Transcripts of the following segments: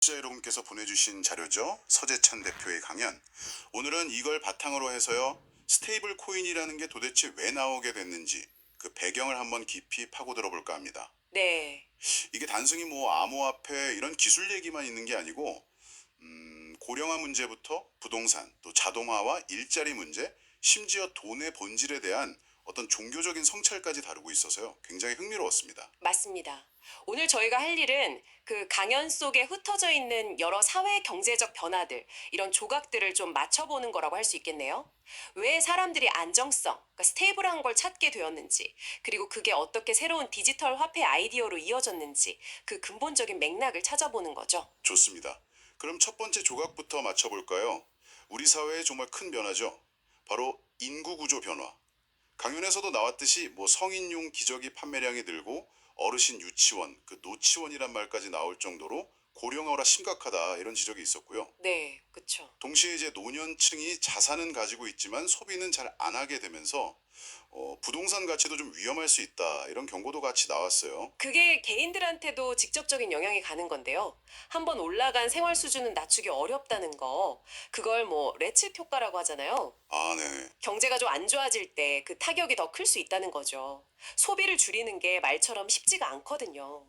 청취자 여러분께서 보내주신 자료죠. 서재찬 대표의 강연. 오늘은 이걸 바탕으로 해서요. 스테이블 코인이라는 게 도대체 왜 나오게 됐는지 그 배경을 한번 깊이 파고 들어볼까 합니다. 네, 이게 단순히 뭐 암호화폐 이런 기술 얘기만 있는 게 아니고 고령화 문제부터 부동산, 또 자동화와 일자리 문제, 심지어 돈의 본질에 대한 어떤 종교적인 성찰까지 다루고 있어서요. 굉장히 흥미로웠습니다. 맞습니다. 오늘 저희가 할 일은 그 강연 속에 흩어져 있는 여러 사회 경제적 변화들, 이런 조각들을 좀 맞춰보는 거라고 할 수 있겠네요. 왜 사람들이 안정성, 그러니까 스테이블한 걸 찾게 되었는지, 그리고 그게 어떻게 새로운 디지털 화폐 아이디어로 이어졌는지, 그 근본적인 맥락을 찾아보는 거죠. 좋습니다. 그럼 첫 번째 조각부터 맞춰볼까요? 우리 사회의 정말 큰 변화죠. 바로 인구 구조 변화. 강연에서도 나왔듯이 뭐 성인용 기저귀 판매량이 늘고 어르신 유치원, 그 노치원이란 말까지 나올 정도로 고령화가 심각하다 이런 지적이 있었고요. 네, 그쵸. 동시에 이제 노년층이 자산은 가지고 있지만 소비는 잘 안 하게 되면서 부동산 가치도 좀 위험할 수 있다 이런 경고도 같이 나왔어요. 그게 개인들한테도 직접적인 영향이 가는 건데요. 한번 올라간 생활 수준은 낮추기 어렵다는 거, 그걸 뭐 레츠 효과라고 하잖아요. 아, 네. 경제가 좀 안 좋아질 때 그 타격이 더 클 수 있다는 거죠. 소비를 줄이는 게 말처럼 쉽지가 않거든요.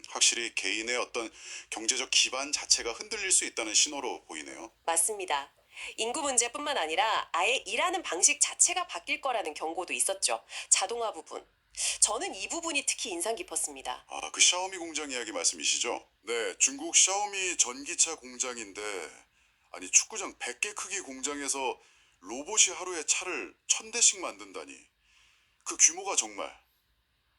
확실히 개인의 어떤 경제적 기반 자체가 흔들릴 수 있다는 신호로 보이네요. 맞습니다. 인구 문제뿐만 아니라 아예 일하는 방식 자체가 바뀔 거라는 경고도 있었죠. 자동화 부분. 저는 이 부분이 특히 인상 깊었습니다. 아, 그 샤오미 공장 이야기 말씀이시죠? 네, 중국 샤오미 전기차 공장인데, 아니, 축구장 100개 크기 공장에서 로봇이 하루에 차를 1000대씩 만든다니. 그 규모가 정말,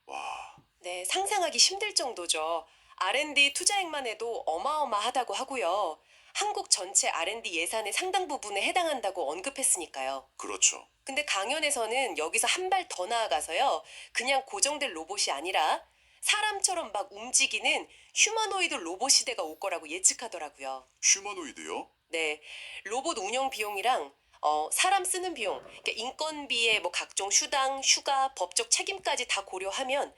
와, 네, 상상하기 힘들 정도죠. R&D 투자액만 해도 어마어마하다고 하고요. 한국 전체 R&D 예산의 상당 부분에 해당한다고 언급했으니까요. 그렇죠. 근데 강연에서는 여기서 한 발 더 나아가서요. 그냥 고정된 로봇이 아니라 사람처럼 막 움직이는 휴머노이드 로봇 시대가 올 거라고 예측하더라고요. 휴머노이드요? 네, 로봇 운영 비용이랑 사람 쓰는 비용, 그러니까 인건비의 뭐 각종 수당, 휴가, 법적 책임까지 다 고려하면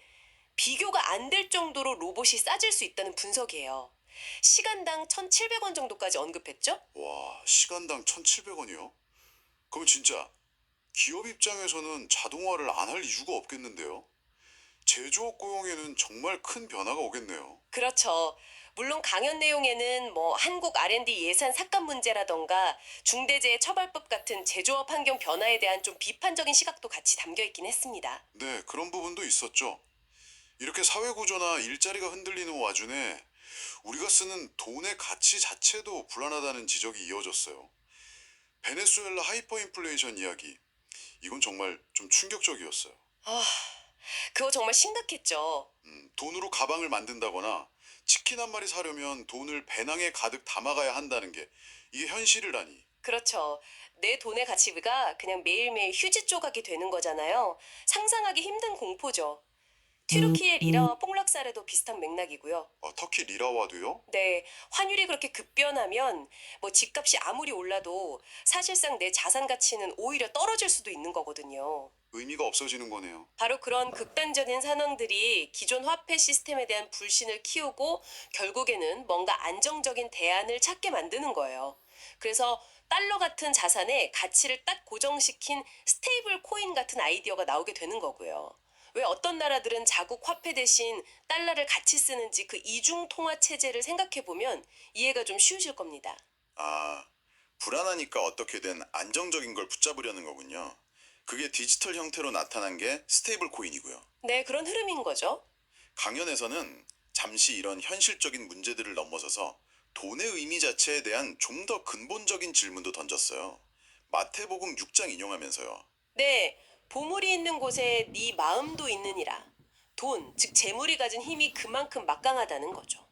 비교가 안 될 정도로 로봇이 싸질 수 있다는 분석이에요. 시간당 1,700원 정도까지 언급했죠? 와, 시간당 1700원이요? 그럼 진짜 기업 입장에서는 자동화를 안 할 이유가 없겠는데요? 제조업 고용에는 정말 큰 변화가 오겠네요. 그렇죠. 물론 강연 내용에는 뭐 한국 R&D 예산 삭감 문제라던가 중대재해처벌법 같은 제조업 환경 변화에 대한 좀 비판적인 시각도 같이 담겨 있긴 했습니다. 네, 그런 부분도 있었죠. 이렇게 사회 구조나 일자리가 흔들리는 와중에 우리가 쓰는 돈의 가치 자체도 불안하다는 지적이 이어졌어요. 베네수엘라 하이퍼 인플레이션 이야기. 이건 정말 좀 충격적이었어요. 아, 그거 정말 심각했죠. 돈으로 가방을 만든다거나 치킨 한 마리 사려면 돈을 배낭에 가득 담아가야 한다는 게 이게 현실이라니. 그렇죠. 내 돈의 가치가 그냥 매일매일 휴지 조각이 되는 거잖아요. 상상하기 힘든 공포죠. 튀르키예 리라와 폭락사례도 비슷한 맥락이고요. 터키 리라와도요? 네, 환율이 그렇게 급변하면 뭐 집값이 아무리 올라도 사실상 내 자산 가치는 오히려 떨어질 수도 있는 거거든요. 의미가 없어지는 거네요. 바로 그런 극단적인 상황들이 기존 화폐 시스템에 대한 불신을 키우고 결국에는 뭔가 안정적인 대안을 찾게 만드는 거예요. 그래서 달러 같은 자산의 가치를 딱 고정시킨 스테이블 코인 같은 아이디어가 나오게 되는 거고요. 왜 어떤 나라들은 자국 화폐 대신 달러를 같이 쓰는지 그 이중 통화 체제를 생각해 보면 이해가 좀 쉬우실 겁니다. 아, 불안하니까 어떻게든 안정적인 걸 붙잡으려는 거군요. 그게 디지털 형태로 나타난 게 스테이블 코인이고요. 네, 그런 흐름인 거죠. 강연에서는 잠시 이런 현실적인 문제들을 넘어서서 돈의 의미 자체에 대한 좀 더 근본적인 질문도 던졌어요. 마태복음 6장 인용하면서요. 네, 보물이 있는 곳에 네 마음도 있느니라. 돈, 즉 재물이 가진 힘이 그만큼 막강하다는 거죠.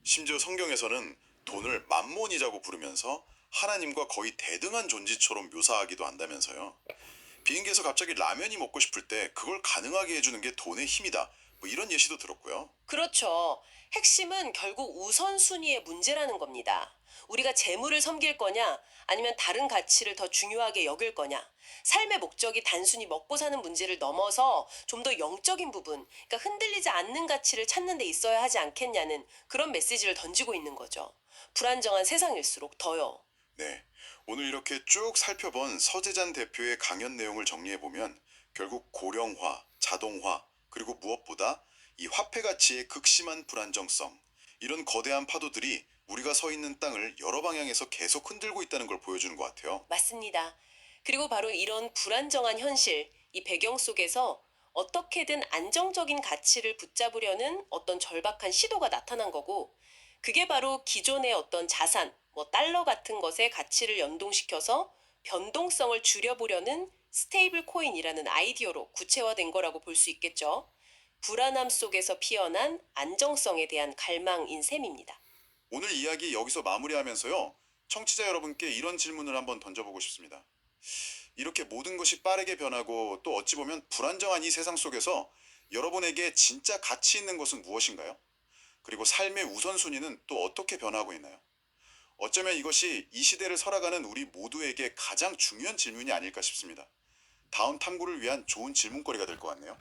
심지어 성경에서는 돈을 만몬이라고 부르면서 하나님과 거의 대등한 존재처럼 묘사하기도 한다면서요. 비행기에서 갑자기 라면이 먹고 싶을 때 그걸 가능하게 해주는 게 돈의 힘이다. 뭐 이런 예시도 들었고요. 그렇죠. 핵심은 결국 우선순위의 문제라는 겁니다. 우리가 재물을 섬길 거냐, 아니면 다른 가치를 더 중요하게 여길 거냐. 삶의 목적이 단순히 먹고 사는 문제를 넘어서 좀 더 영적인 부분, 그러니까 흔들리지 않는 가치를 찾는 데 있어야 하지 않겠냐는 그런 메시지를 던지고 있는 거죠. 불안정한 세상일수록 더요. 네. 오늘 이렇게 쭉 살펴본 서재잔 대표의 강연 내용을 정리해보면 결국 고령화, 자동화, 그리고 무엇보다 이 화폐 가치의 극심한 불안정성, 이런 거대한 파도들이 우리가 서 있는 땅을 여러 방향에서 계속 흔들고 있다는 걸 보여주는 것 같아요. 맞습니다. 그리고 바로 이런 불안정한 현실, 이 배경 속에서 어떻게든 안정적인 가치를 붙잡으려는 어떤 절박한 시도가 나타난 거고, 그게 바로 기존의 어떤 자산, 뭐 달러 같은 것의 가치를 연동시켜서 변동성을 줄여보려는 스테이블 코인이라는 아이디어로 구체화된 거라고 볼 수 있겠죠. 불안함 속에서 피어난 안정성에 대한 갈망인 셈입니다. 오늘 이야기 여기서 마무리하면서요. 청취자 여러분께 이런 질문을 한번 던져보고 싶습니다. 이렇게 모든 것이 빠르게 변하고 또 어찌 보면 불안정한 이 세상 속에서 여러분에게 진짜 가치 있는 것은 무엇인가요? 그리고 삶의 우선순위는 또 어떻게 변하고 있나요? 어쩌면 이것이 이 시대를 살아가는 우리 모두에게 가장 중요한 질문이 아닐까 싶습니다. 다음 탐구를 위한 좋은 질문거리가 될 것 같네요.